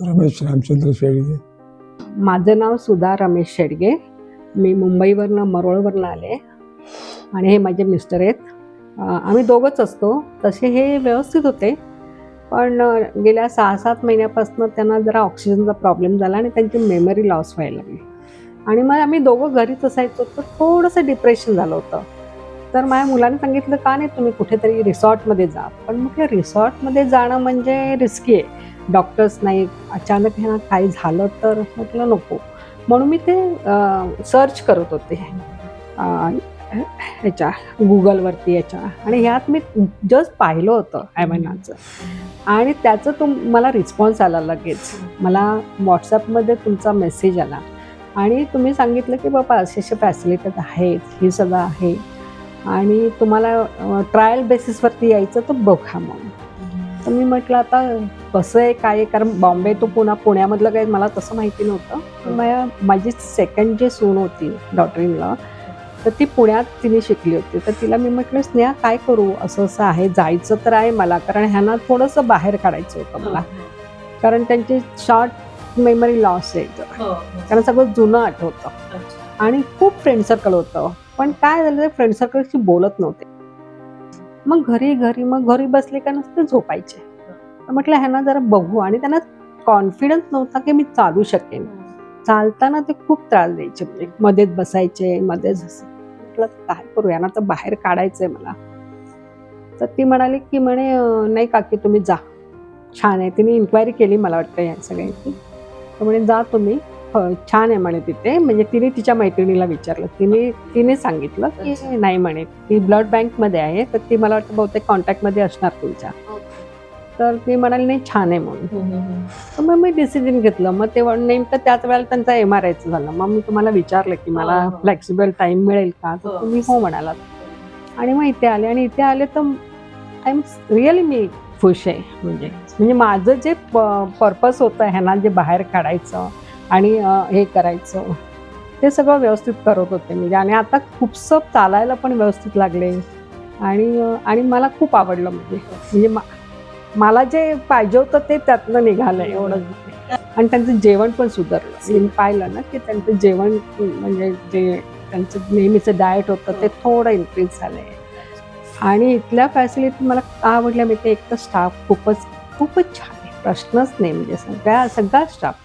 रमेश रामचंद्र शेळगे. माझं नाव सुधा रमेश शेडगे. मी मुंबईवरनं मरोळवरनं आले आणि हे माझे मिस्टर आहेत. आम्ही दोघंच असतो. तसे हे व्यवस्थित होते, पण गेल्या 6-7 महिन्यापासून त्यांना जरा ऑक्सिजनचा प्रॉब्लेम झाला आणि त्यांची मेमरी लॉस व्हायला लागली. आणि मग आम्ही दोघं घरीच असायचो, तर थोडंसं डिप्रेशन झालं होतं. तर माझ्या मुलाने सांगितलं, का नाही तुम्ही कुठेतरी रिसॉर्टमध्ये जा. पण म्हटलं रिसॉर्टमध्ये जाणं म्हणजे रिस्की आहे, डॉक्टर्स नाही, अचानक ह्यांना काही झालं तर. म्हटलं नको. म्हणून मी ते सर्च करत होते ह्याच्या गुगलवरती याच्या, आणि ह्यात मी जस्ट पाहिलं होतं ॲव्हनाचं, आणि त्याचं मला रिस्पॉन्स आला लगेच. मला व्हॉट्सॲपमध्ये तुमचा मेसेज आला आणि तुम्ही सांगितलं की बाबा असे फॅसिलिटीज आहेत, हे सगळं आहे आणि तुम्हाला ट्रायल बेसिसवरती यायचं तर बघा म्हणून. तर मी म्हटलं आता कसं आहे काय आहे, कारण बॉम्बे तो पुण्यामधलं काही मला तसं माहिती नव्हतं. माझी सेकंड जी सून होती डॉटर इन लॉ, तर ती पुण्यात तिने शिकली होती. तर तिला मी म्हटलं स्नेहा काय करू, असं असं आहे, जायचं तर आहे मला, कारण ह्यांना थोडंसं बाहेर काढायचं होतं मला, कारण त्यांची शॉर्ट मेमरी लॉस आहे, कारण सगळं जुनं आठवतं आणि खूप फ्रेंड सर्कल होतं. पण काय झालं, फ्रेंड सर्कलशी बोलत नव्हते. मग घरी बसले का नुसते झोपायचे. तर म्हटलं ह्यांना जरा बघू, आणि त्यांना कॉन्फिडन्स नव्हता की मी चालू शकेन. चालताना ते खूप त्रास द्यायचे, म्हणजे मध्येच बसायचे, मध्येच असं. म्हटलं काय करू, यांना तर बाहेर काढायचंय मला. तर ती म्हणाली की म्हणे नाही काकी तुम्ही जा, छान आहे. तिने इन्क्वायरी केली मला वाटतं या सगळ्यांची. तर म्हणे जा तुम्ही, छान आहे म्हणे तिथे. म्हणजे तिने तिच्या मैत्रिणीला विचारलं, तिने सांगितलं की नाही म्हणे, ती ब्लड बँकमध्ये आहे, तर ती मला वाटतं बहुतेक कॉन्टॅक्टमध्ये असणार तुमच्या. तर ती म्हणाली नाही छान आहे म्हणून. तर मग मी डिसिजन घेतलं. मग ते नेमकं त्याच वेळेला त्यांचा MRIचं झालं. मग मी तुम्हाला विचारलं की मला फ्लेक्सिबल टाईम मिळेल का, तर तुम्ही हो म्हणालात. आणि मग इथे आले, आणि इथे आले तर आय एम रिअली मी खुश आहे. म्हणजे माझं जे पर्पस होतं ह्यांना जे बाहेर काढायचं आणि हे करायचं, ते सगळं व्यवस्थित करत होते म्हणजे. आणि आता खूपसं चालायला पण व्यवस्थित लागले, आणि मला खूप आवडलं. म्हणजे मला जे पाहिजे होतं ते त्यातनं निघालं एवढंच. आणि त्यांचं जेवण पण सुधारलं. मी पाहिलं ना की त्यांचं जेवण, म्हणजे जे त्यांचं नेहमीचं डाएट होतं ते थोडं इन्क्रीज झालंय. आणि इथल्या फॅसिलिटी मला का आवडल्या माहिती, एक तर स्टाफ खूपच छान आहे, प्रश्नच नाही. म्हणजे सगळा स्टाफ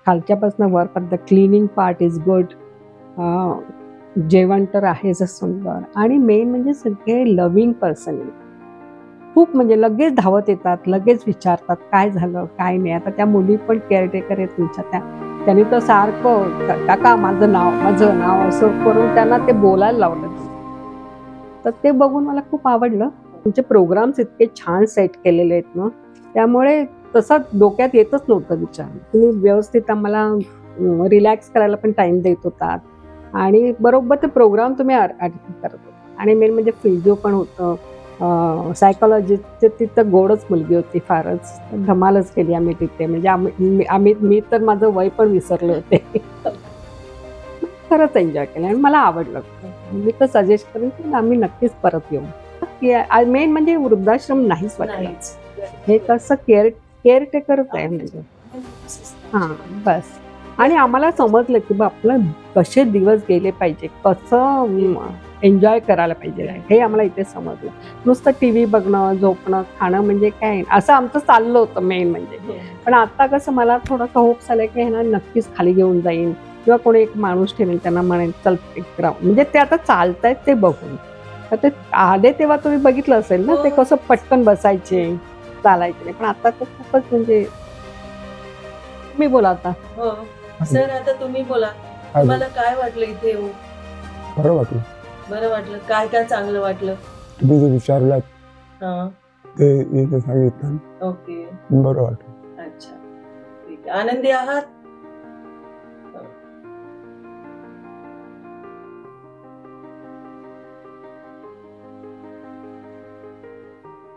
खालच्यापासून वरपर्यंत, क्लिनिंग पार्ट इज गुड, जेवण तर आहेच सुंदर, आणि मेन म्हणजे सगळे लव्हिंग पर्सन. खूप म्हणजे लगेच धावत येतात, लगेच विचारतात काय झालं काय नाही. आता त्या मुली पण केअरटेकर आहेत तुमच्या, त्यांनी तर सारखं काका माझं नाव असं करून त्यांना ते बोलायला लावलं. तर ते बघून मला खूप आवडलं. तुमचे प्रोग्राम्स इतके छान सेट केलेले आहेत ना, त्यामुळे तसं डोक्यात येतच नव्हतं विचार. तुम्ही व्यवस्थित आम्हाला रिलॅक्स करायला पण टाइम देत होतात, आणि बरोबर ते प्रोग्राम तुम्ही अटेंड करत होता. आणि मेन म्हणजे फिजिओ पण होतं, सायकोलॉजिस्टचे तिथं गोडच मुलगी होती, फारच धमालच केली आम्ही तिथे. म्हणजे मी तर माझं वय पण विसरले होते. खरंच एन्जॉय केलं आणि मला आवडलं. मी तर सजेस्ट करेन की आम्ही नक्कीच परत येऊ. मेन म्हणजे वृद्धाश्रम नाहीच वाटलं. हे कसं केअरटेकरच आहे म्हणजे. हां, बस. आणि आम्हाला समजलं की बा आपलं कसे दिवस गेले पाहिजे, कसं एन्जॉय करायला पाहिजे, हे आम्हाला इथे समजलं. नुसतं टीव्ही बघणं, झोपणं, खाणं म्हणजे काय असं आमचं चाललं होतं मेन म्हणजे. पण आता कसं मला थोडंसं होप्स आलं की ह्यांना नक्कीच खाली घेऊन जाईन, किंवा कोणी एक माणूस ठेवेल, त्यांना म्हणेन चल एक राऊंड. म्हणजे ते आता चालतायत ते बघून. तर ते आले तेव्हा तुम्ही बघितलं असेल ना, ते कसं पटकन बसायचे, चालायचे नाही. पण आता तर खूपच म्हणजे. तुम्ही बोला आता. सर आता तुम्ही बोला, तुम्हाला काय वाटलं इथे येऊन? बरं वाटलं. बरं वाटलं, काय काय चांगलं वाटलं? तुम्ही जे विचारलात हा, ते इथे सांगितलं, ओके, बरं वाटलं. अच्छा, ठीक आहे. आनंदी आहात?